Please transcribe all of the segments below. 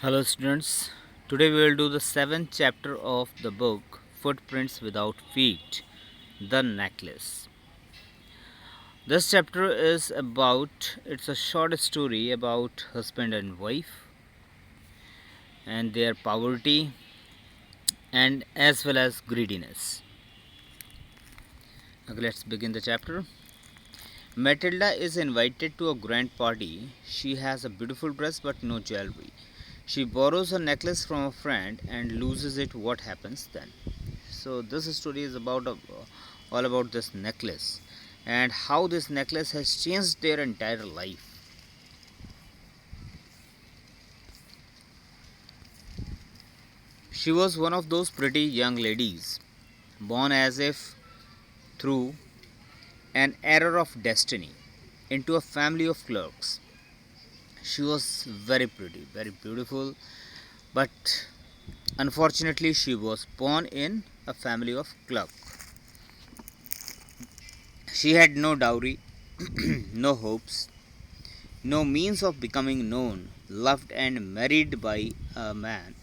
Hello, students. Today we will do the seventh chapter of the book Footprints Without Feet, The Necklace. This chapter is it's a short story about husband and wife and their poverty and as well as greediness. Okay, let's begin the chapter. Matilda is invited to a grand party. She has a beautiful dress but no jewelry. She borrows a necklace from a friend and loses it. What happens then? So this story is all about this necklace and how this necklace has changed their entire life. She was one of those pretty young ladies, born as if through an error of destiny into a family of clerks. She was very pretty, very beautiful, but unfortunately she was born in a family of clerks. She had no dowry, no hopes, no means of becoming known, loved, and married by a man,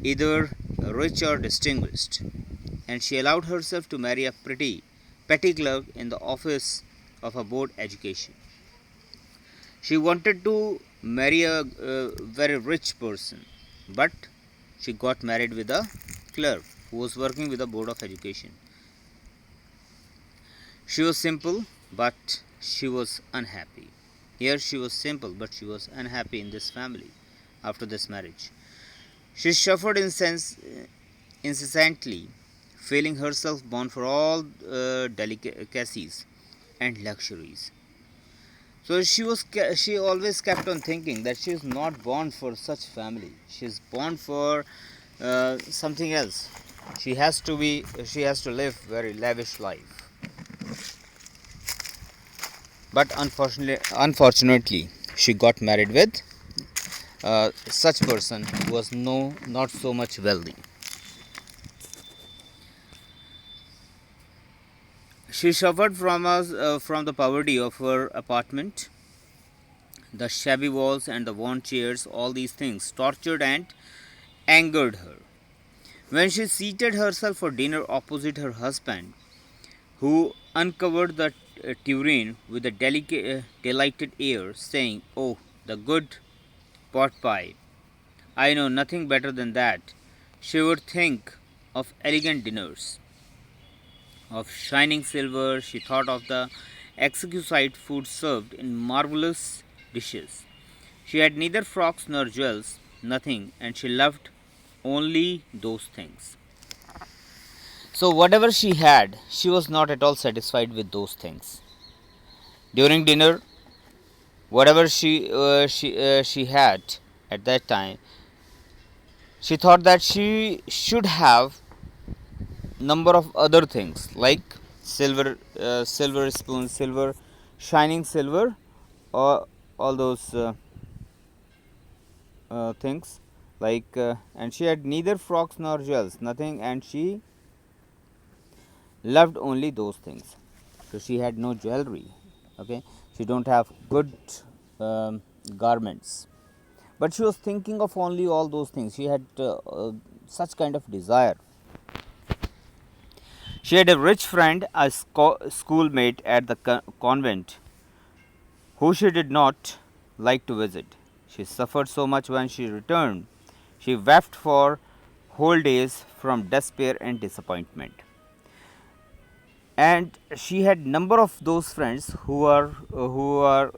either rich or distinguished, and she allowed herself to marry a pretty petty clerk in the office of a board education. She wanted to marry a very rich person, but she got married with a clerk who was working with the board of education. She was simple, but she was unhappy. Here she was simple, but she was unhappy in this family after this marriage. She suffered incessantly, feeling herself born for all delicacies and luxuries. So she always kept on thinking that she is not born for such family. She is born for something else. She has to live very lavish life. But unfortunately, she got married with such person who was not so much wealthy. She suffered from the poverty of her apartment, the shabby walls and the worn chairs. All these things tortured and angered her. When she seated herself for dinner opposite her husband, who uncovered the tureen with a delighted air, saying, "Oh, the good pot pie! I know nothing better than that," she would think of elegant dinners, of shining silver. She thought of the exquisite food served in marvelous dishes. She had neither frocks nor jewels, nothing, and she loved only those things. So, whatever she had, she was not at all satisfied with those things. During dinner, whatever she had at that time, she thought that she should have number of other things like silver spoon, silver, shining silver, or all those things and she had neither frocks nor jewels, nothing, and she loved only those things. So she had no jewelry. Okay, she don't have good um, garments, but she was thinking of only all those things. She had such kind of desire. She had a rich friend, a schoolmate at the convent, who she did not like to visit. She suffered so much when she returned. She wept for whole days from despair and disappointment. And she had number of those friends who are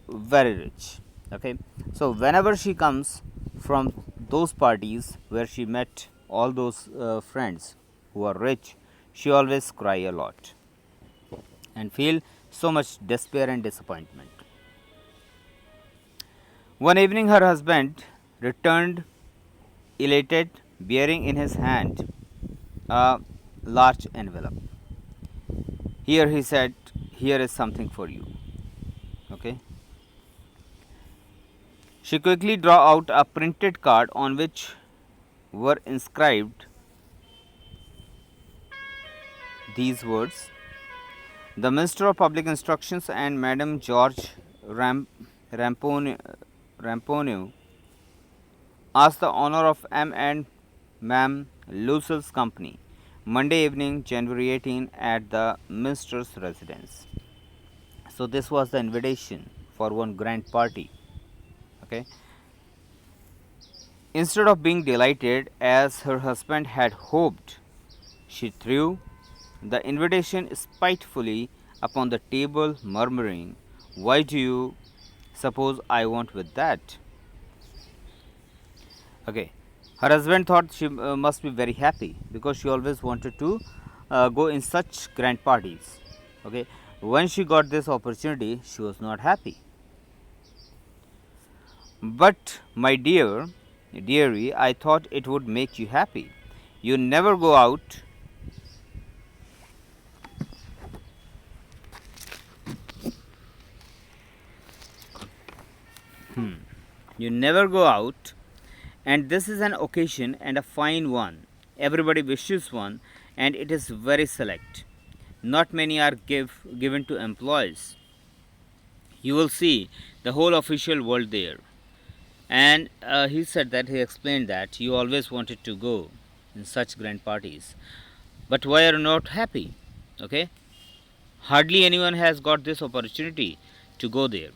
very rich. Okay, so whenever she comes from those parties where she met all those friends who are rich, she always cry a lot and feel so much despair and disappointment. One evening, her husband returned elated, bearing in his hand a large envelope. Here, he said, "Here is something for you." Okay. She quickly drew out a printed card on which were inscribed these words: "The Minister of Public Instructions and Madame George Ramponneau Ask the owner of M and Ma'am Lucille's company. Monday evening, January 18, at the Minster's residence. So this was the invitation for one grand party. Okay. Instead of being delighted as her husband had hoped, she threw the invitation spitefully upon the table, murmuring, "Why do you suppose I want with that?" Okay. Her husband thought she must be very happy because she always wanted to go in such grand parties. Okay. When she got this opportunity, she was not happy. "But, my dearie, I thought it would make you happy. You never go out." You never go out, and this is an occasion and a fine one. Everybody wishes one, and it is very select. Not many are given to employees. You will see the whole official world there. And he said that he explained that you always wanted to go in such grand parties, but why are you not happy? Okay, hardly anyone has got this opportunity to go there.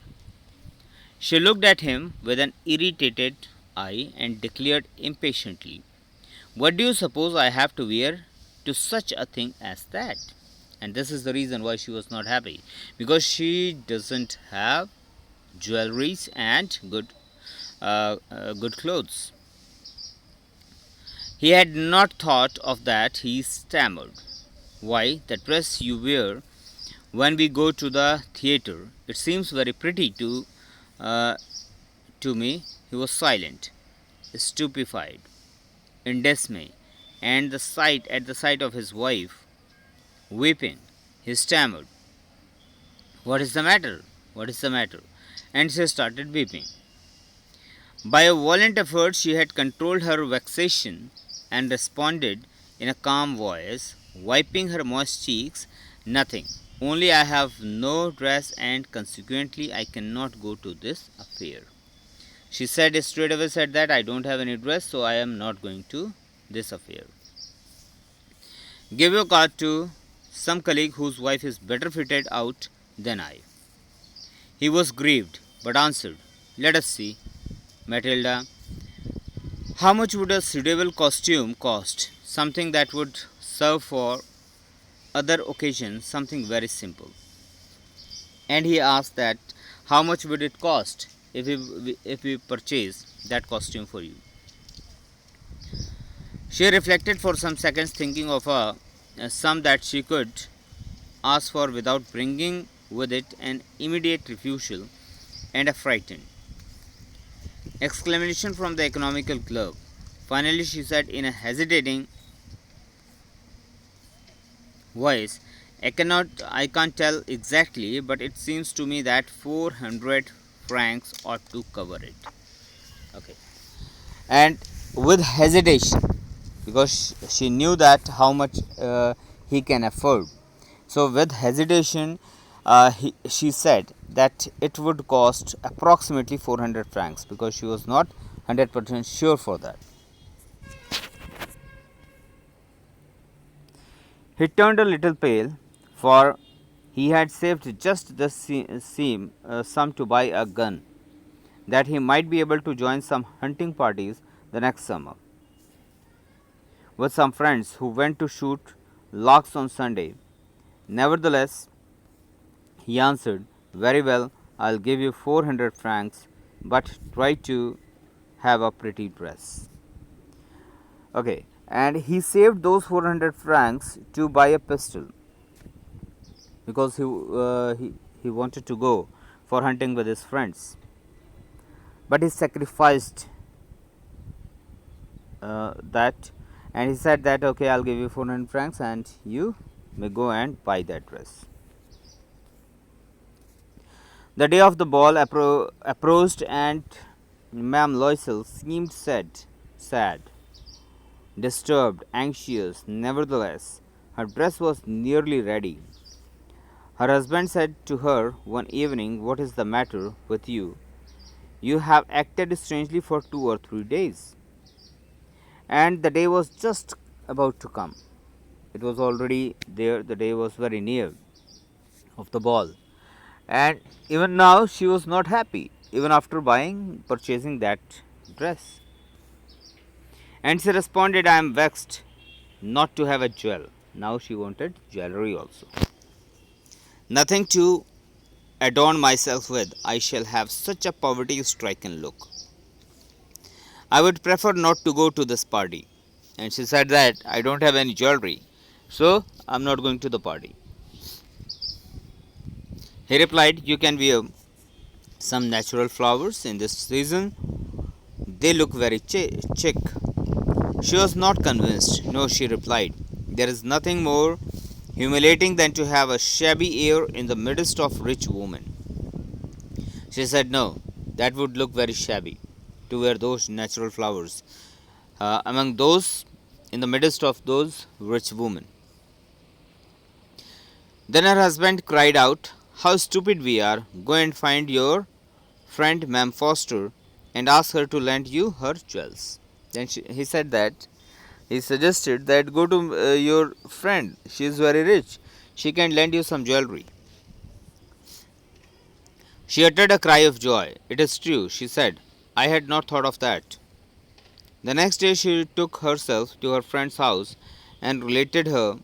She looked at him with an irritated eye and declared impatiently, "What do you suppose I have to wear to such a thing as that?" And this is the reason why she was not happy, because she doesn't have jewelries and good clothes. He had not thought of that. He stammered, "Why, the dress you wear when we go to the theatre. It seems very pretty uh, to me." He was silent, stupefied, in dismay, and at the sight of his wife weeping. He stammered, "What is the matter? What is the matter?" And she started weeping. By a violent effort, she had controlled her vexation and responded in a calm voice, wiping her moist cheeks, "Nothing. Only I have no dress, and consequently I cannot go to this affair." She said straightaway said that, "I don't have any dress, so I am not going to this affair. Give your card to some colleague whose wife is better fitted out than I." He was grieved, but answered, "Let us see, Matilda, how much would a suitable costume cost? Something that would serve for other occasions, something very simple." And he asked that, "How much would it cost if we purchase that costume for you?" She reflected for some seconds, thinking of a sum that she could ask for without bringing with it an immediate refusal and a frightened exclamation from the economical clerk. Finally, she said in a hesitating voice, I can't tell exactly, but it seems to me that 400 francs ought to cover it." Okay. And with hesitation, because she knew that how much he can afford. So with hesitation, she said that it would cost approximately 400 francs, because she was not 100% sure for that. He turned a little pale, for he had saved just the sum to buy a gun, that he might be able to join some hunting parties the next summer with some friends who went to shoot larks on Sunday. Nevertheless, he answered, "Very well, I'll give you 400 francs, but try to have a pretty dress." Okay, and he saved those 400 francs to buy a pistol, because he wanted to go for hunting with his friends. But he sacrificed that, and he said that, "Okay, I'll give you 400 francs and you may go and buy that dress." The day of the ball approached, and Ma'am Loisel seemed sad, disturbed, anxious. Nevertheless, her dress was nearly ready. Her husband said to her one evening, "What is the matter with you? You have acted strangely for 2 or 3 days. And the day was just about to come. It was already there, the day was very near of the ball. And even now she was not happy, even after purchasing that dress. And she responded, I am vexed not to have a jewel. Now she wanted jewelry also. Nothing to adorn myself with. I shall have such a poverty stricken look. I would prefer not to go to this party. And she said that I don't have any jewelry, so I'm not going to the party. He replied, you can wear some natural flowers in this season. They look very chic. She was not convinced. No, she replied. There is nothing more humiliating than to have a shabby air in the midst of rich women. She said, no, that would look very shabby to wear those natural flowers among those in the midst of those rich women. Then her husband cried out, how stupid we are! Go and find your friend Ma'am Foster and ask her to lend you her jewels. Then he said that he suggested that go to your friend. She is very rich. She can lend you some jewelry. She uttered a cry of joy. It is true, she said. I had not thought of that. The next day she took herself to her friend's house and related her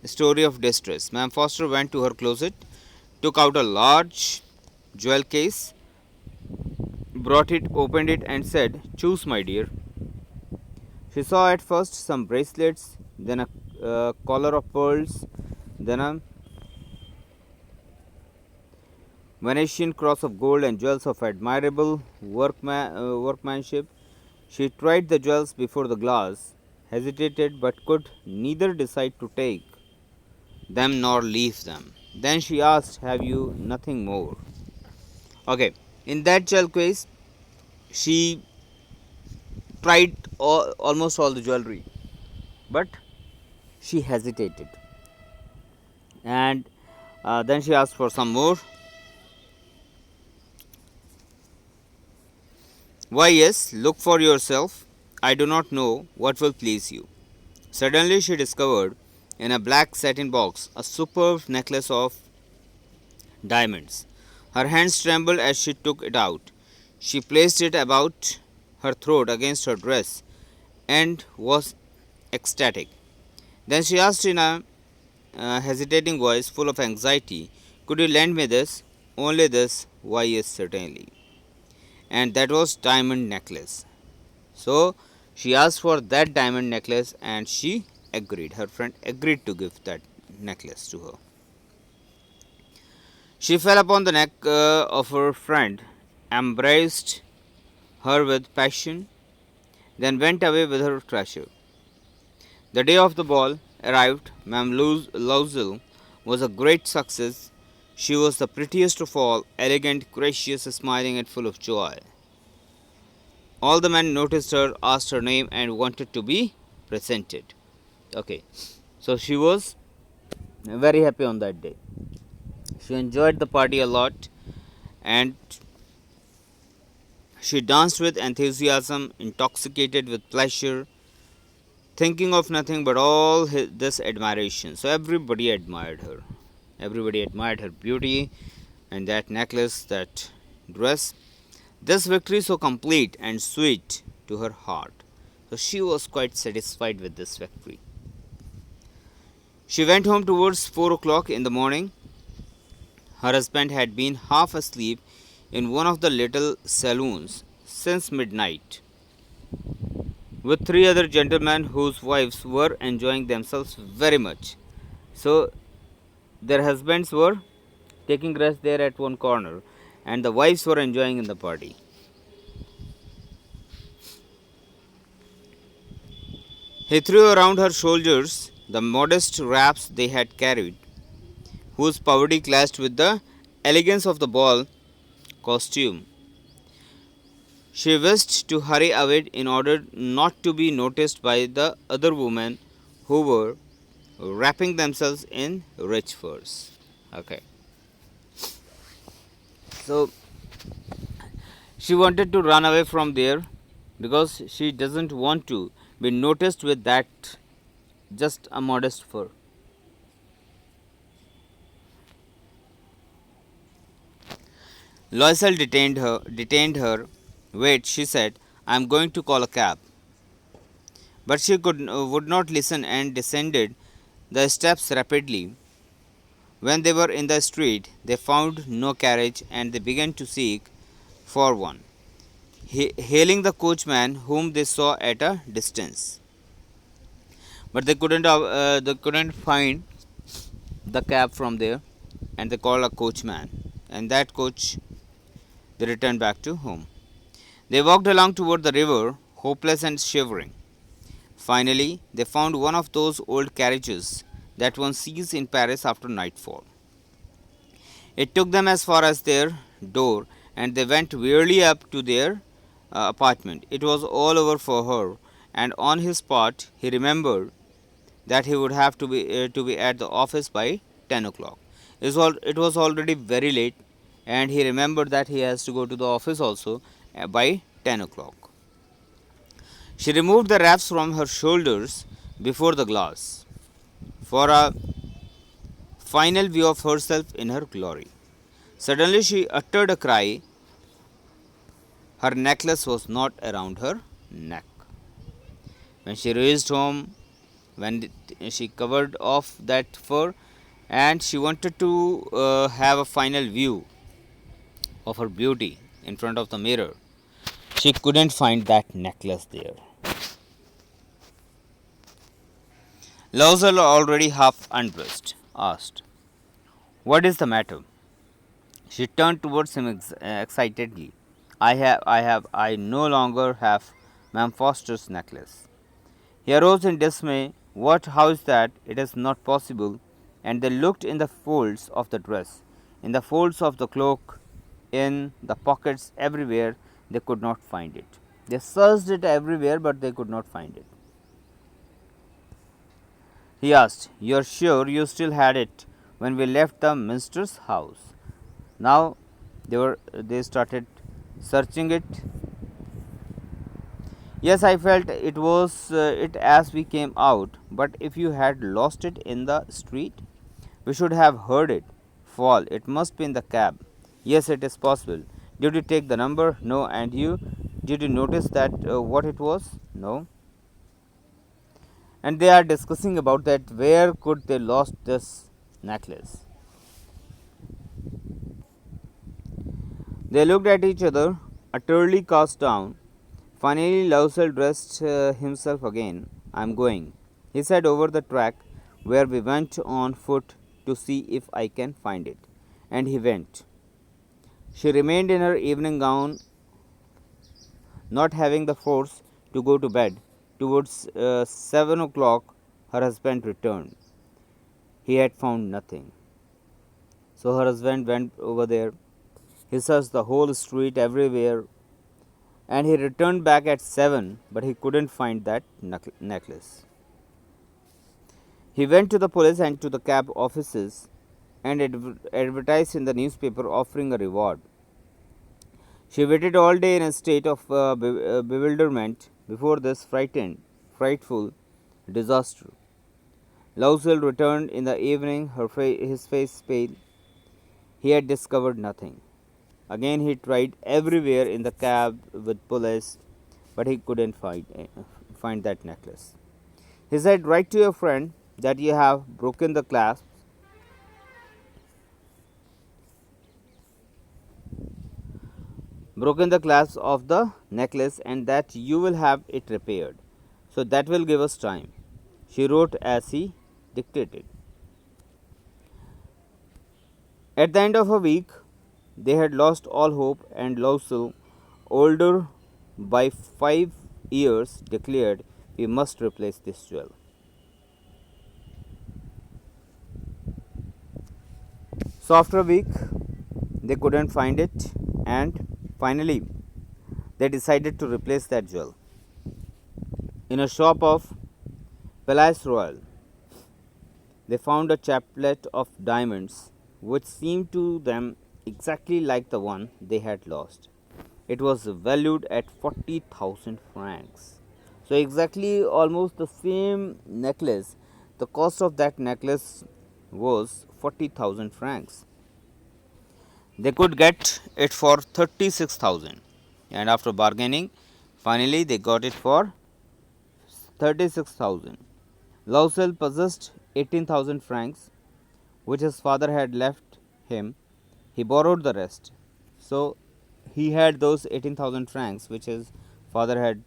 story of distress. Ma'am Foster went to her closet, took out a large jewel case, brought it, opened it, and said, choose, my dear. She saw at first some bracelets, then a collar of pearls, then a Venetian cross of gold and jewels of admirable workmanship. She tried the jewels before the glass, hesitated but could neither decide to take them nor leave them. Then she asked, have you nothing more? Okay, in that jewel case, she tried almost all the jewelry, but she hesitated. And then she asked for some more. Why, yes, look for yourself. I do not know what will please you. Suddenly she discovered in a black satin box a superb necklace of diamonds. Her hands trembled as she took it out. She placed it about her throat against her dress and was ecstatic. Then she asked in a hesitating voice full of anxiety, could you lend me this? Only this? Why, yes, certainly. And that was diamond necklace. So she asked for that diamond necklace and she agreed. Her friend agreed to give that necklace to her. She fell upon the neck of her friend, embraced her with passion, then went away with her treasure. The day of the ball arrived. Ma'am Loisel was a great success. She was the prettiest of all, elegant, gracious, smiling, and full of joy. All the men noticed her, asked her name, and wanted to be presented. Okay, so she was very happy on that day. She enjoyed the party a lot and she danced with enthusiasm, intoxicated with pleasure, thinking of nothing but all this admiration. So everybody admired her. Everybody admired her beauty and that necklace, that dress. This victory so complete and sweet to her heart. So she was quite satisfied with this victory. She went home towards 4 o'clock in the morning. Her husband had been half asleep in one of the little saloons since midnight, with three other gentlemen whose wives were enjoying themselves very much. So their husbands were taking rest there at one corner, and the wives were enjoying in the party. He threw around her shoulders the modest wraps they had carried, whose poverty clashed with the elegance of the ball costume. She wished to hurry away in order not to be noticed by the other women who were wrapping themselves in rich furs. Okay. So She wanted to run away from there because she doesn't want to be noticed with that just a modest fur. Loisel detained her. Wait, she said, I am going to call a cab. But she would not listen and descended the steps rapidly. When they were in the street, they found no carriage and they began to seek for one, hailing the coachman whom they saw at a distance. But they couldn't find the cab from there, and they called a coachman. And that coach they returned back to home. They walked along toward the river, hopeless and shivering. Finally, they found one of those old carriages that one sees in Paris after nightfall. It took them as far as their door, and they went wearily up to their apartment. It was all over for her, and on his part, he remembered that he would have to be at the office by 10 o'clock. It was already very late, and he remembered that he has to go to the office also by 10 o'clock. She removed the wraps from her shoulders before the glass for a final view of herself in her glory. Suddenly she uttered a cry. Her necklace was not around her neck. When she reached home, she covered off that fur, and she wanted to have a final view of her beauty in front of the mirror. She couldn't find that necklace there. Loisel, already half undressed, asked, What is the matter? She turned towards him excitedly. I no longer have Ma'am Foster's necklace. He arose in dismay. What? How is that? It is not possible. And they looked in the folds of the dress, in the folds of the cloak, in the pockets, everywhere. They could not find it. They searched it everywhere, but they could not find it. He asked, You are sure you still had it when we left the minister's house? Now they started searching it. Yes, I felt it was it as we came out, but if you had lost it in the street, we should have heard it fall. It must be in the cab. Yes, it is possible. Did you take the number? No. And you? Did you notice that what it was? No. And they are discussing about that where could they lost this necklace. They looked at each other, utterly cast down. Finally, Loisel dressed himself again. I am going, he said, over the track where we went on foot to see if I can find it. And he went. She remained in her evening gown, not having the force to go to bed. Towards 7 o'clock, her husband returned. He had found nothing. So her husband went over there. He searched the whole street everywhere, and he returned back at 7, but he couldn't find that necklace. He went to the police and to the cab offices and advertised in the newspaper offering a reward. She waited all day in a state of bewilderment before this frightful disaster. Loisel returned in the evening, his face pale. He had discovered nothing. Again he tried everywhere in the cab with police, but he couldn't find that necklace. He said, Write to your friend that you have broken the clasp of the necklace, and that you will have it repaired. So that will give us time. She wrote as he dictated. At the end of a week, they had lost all hope, and Loisel, older by 5 years, declared, We must replace this jewel. So after a week, they couldn't find it, and finally, they decided to replace that jewel. In a shop of Palais Royal, they found a chaplet of diamonds which seemed to them exactly like the one they had lost. It was valued at 40,000 francs. So, exactly almost the same necklace, the cost of that necklace was 40,000 francs. They could get it for 36,000, and after bargaining, finally they got it for 36,000. Lausel possessed 18,000 francs, which his father had left him. He borrowed the rest. So he had those 18,000 francs which his father had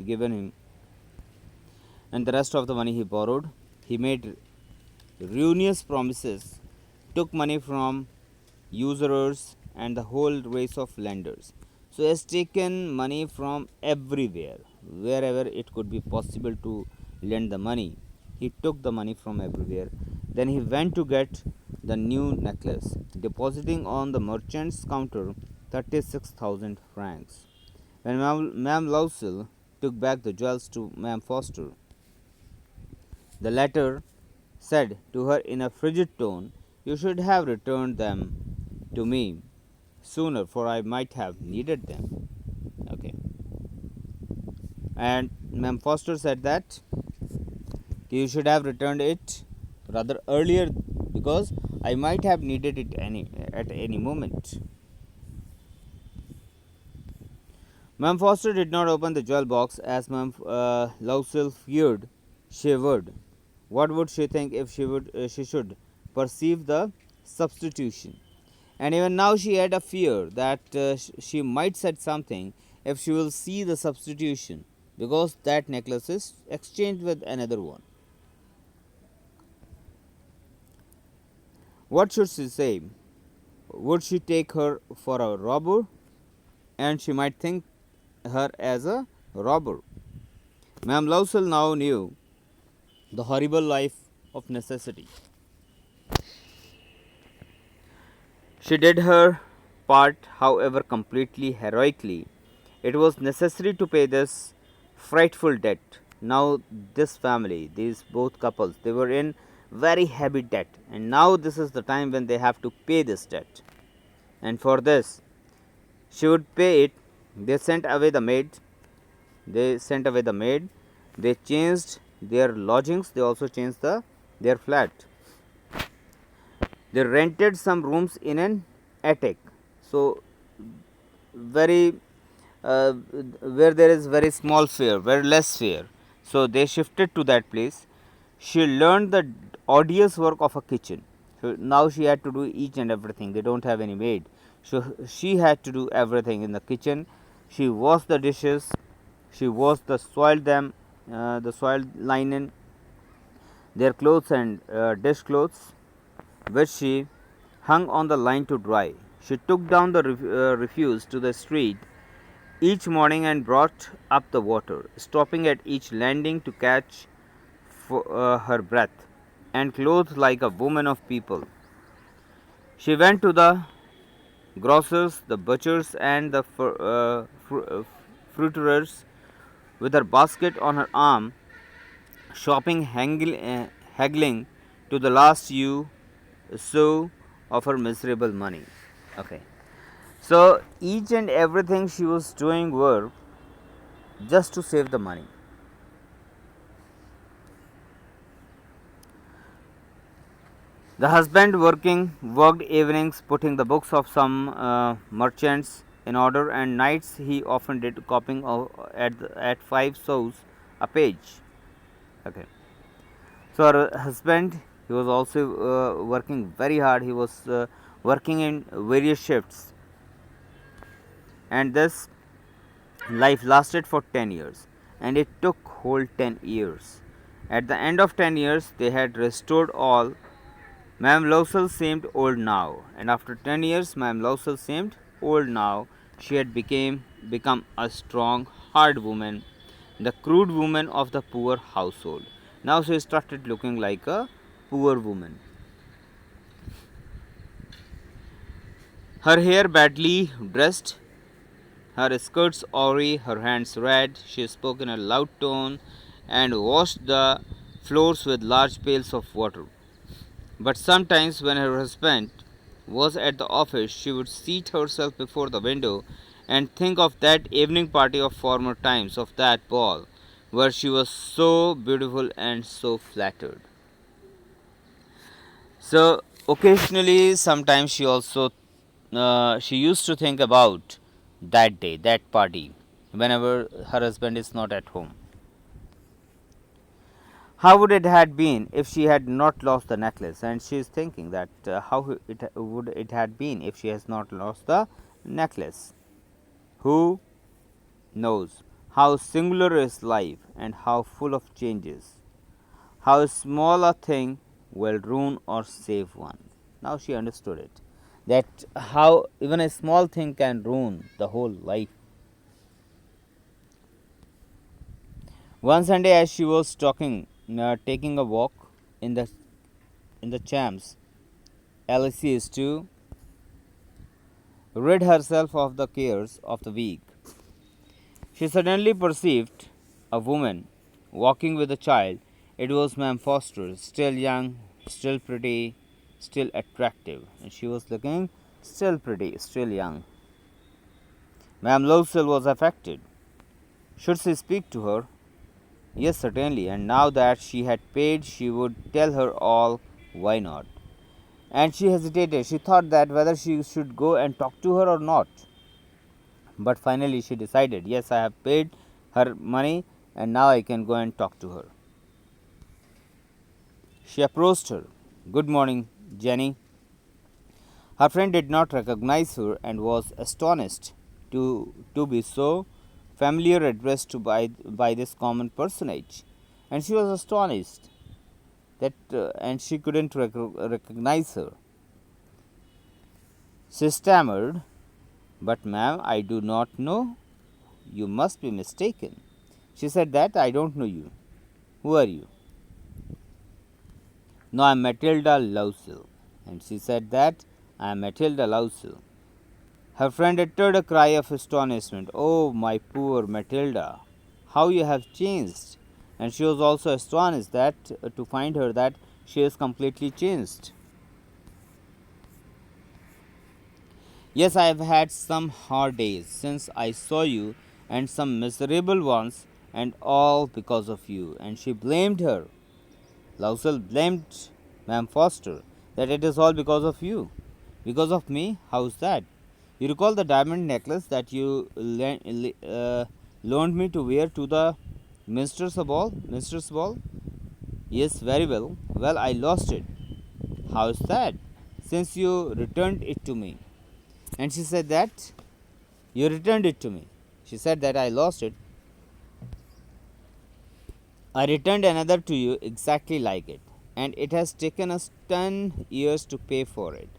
given him, and the rest of the money he borrowed. He made ruinous promises, took money from usurers and the whole race of lenders. So he has taken money from everywhere, wherever it could be possible to lend the money. He took the money from everywhere. Then he went to get the new necklace, depositing on the merchant's counter 36,000 francs. When Ma'am Lausel took back the jewels to Ma'am Foster, the latter said to her in a frigid tone, "You should have returned them to me sooner, for I might have needed them." Okay. And Ma'am Foster said that you should have returned it rather earlier, because I might have needed it at any moment. Ma'am Foster did not open the jewel box, as Ma'am Lausel feared she would. What would she think if she should perceive the substitution? And even now she had a fear that she might said something if she will see the substitution, because that necklace is exchanged with another one. What should she say? Would she take her for a robber? And she might think her as a robber. Ma'am Lausel now knew the horrible life of necessity. She did her part, however, completely heroically. It was necessary to pay this frightful debt. Now, this family, these both couples, they were in very heavy debt, and now this is the time when they have to pay this debt. And for this, she would pay it. They sent away the maid. They sent away the maid. They changed their lodgings. They also changed their flat. They rented some rooms in an attic. So very where there is very small fare, very less fare. So they shifted to that place. She learned the odious work of a kitchen. So now she had to do each and everything. They don't have any maid. So she had to do everything in the kitchen. She washed the dishes. She washed the soiled linen, their clothes and dish clothes, which she hung on the line to dry. She took down the refuse to the street each morning and brought up the water, stopping at each landing to catch her breath, and clothed like a woman of people. She went to the grocers, the butchers, and the fruiterers with her basket on her arm, shopping, haggling to the last sou of her miserable money. Okay. So each and everything she was doing were just to save the money. The husband worked evenings, putting the books of some merchants in order, and nights he often did copying at 5 sous a page. Okay. So her husband, he was also working very hard. He was working in various shifts, and this life lasted for 10 years, and it took whole 10 years. At the end of 10 years, they had restored all. Ma'am Lausel seemed old now, and after 10 years, Ma'am Lausel seemed old now. She had become a strong, hard woman, the crude woman of the poor household. Now she started looking like a poor woman. Her hair badly dressed, her skirts awry, her hands red. She spoke in a loud tone and washed the floors with large pails of water. But sometimes, when her husband was at the office, she would seat herself before the window And think of that evening party of former times, of that ball, where she was so beautiful and so flattered. So occasionally, sometimes she used to think about that day, that party, whenever her husband is not at home. How would it had been if she had not lost the necklace? And she is thinking that how it would it had been if she has not lost the necklace. Who knows how singular is life and how full of changes? How small a thing will ruin or save one. Now she understood it. That how even a small thing can ruin the whole life. One Sunday, as she was taking a walk in the Champs, Elysees to rid herself of the cares of the week, she suddenly perceived a woman walking with a child. It was Ma'am Foster, still young, still pretty, still attractive, and she was looking still pretty, still young. Ma'am Lowsell was affected. Should she speak to her? Yes, certainly, and now that she had paid, she would tell her all. Why not? And she hesitated. She thought that whether she should go and talk to her or not. But finally, she decided, yes, I have paid her money and now I can go and talk to her. She approached her. Good morning, Jenny. Her friend did not recognize her and was astonished to be so familiar addressed by this common personage. And she was astonished that and she couldn't recognize her. She stammered, but ma'am, I do not know. You must be mistaken. She said that I don't know you. Who are you? No, I am Matilda Lousel. And she said that I am Matilda Lousel. Her friend uttered a cry of astonishment. Oh, my poor Matilda, how you have changed! And she was also astonished that to find her that she is completely changed. Yes, I have had some hard days since I saw you, and some miserable ones, and all because of you. And she blamed her. Lousel blamed Ma'am Foster that it is all because of you. Because of me? How's that? You recall the diamond necklace that you loaned me to wear to the minister's ball? Minister's ball? Yes, very well. Well, I lost it. How's that? Since you returned it to me. And she said that you returned it to me. She said that I lost it. I returned another to you exactly like it, and it has taken us 10 years to pay for it.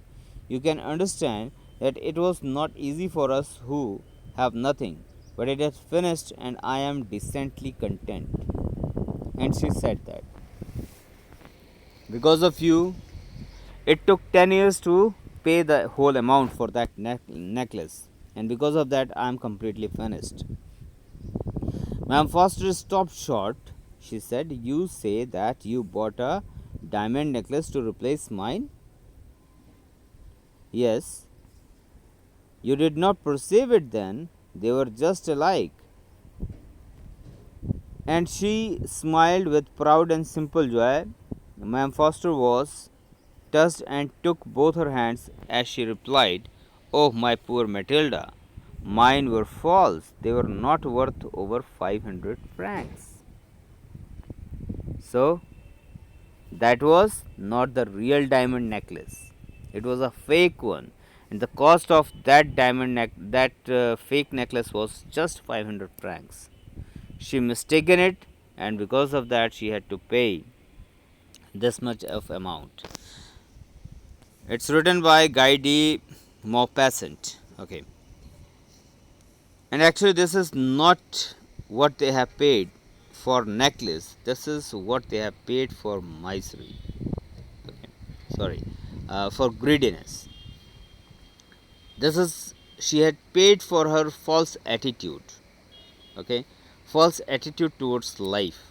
You can understand that it was not easy for us who have nothing, but it has finished, and I am decently content. And she said that because of you, it took 10 years to pay the whole amount for that necklace, and because of that, I am completely finished. Ma'am Foster stopped short. She said, you say that you bought a diamond necklace to replace mine? Yes. You did not perceive it then. They were just alike. And she smiled with proud and simple joy. Ma'am Foster was touched and took both her hands as she replied, oh, my poor Matilda, mine were false. They were not worth over 500 francs. So, that was not the real diamond necklace. It was a fake one, and the cost of that fake necklace was just 500 francs. She mistaken it, and because of that, she had to pay this much of amount. It's written by Guy de Maupassant. Okay, and actually, this is not what they have paid for necklace. This is what they have paid for misery. Okay, sorry, for greediness. This is she had paid for her false attitude. Okay, false attitude towards life.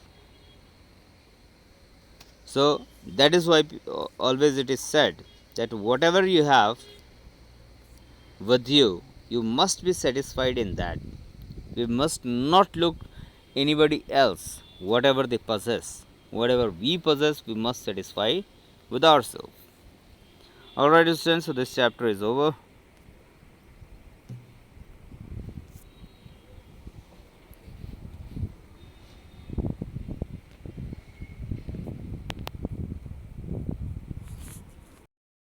So that is why always it is said that whatever you have with you You must be satisfied in that. We must not look anybody else, whatever they possess. Whatever we possess, we must satisfy with ourselves. Alright, students, so this chapter is over.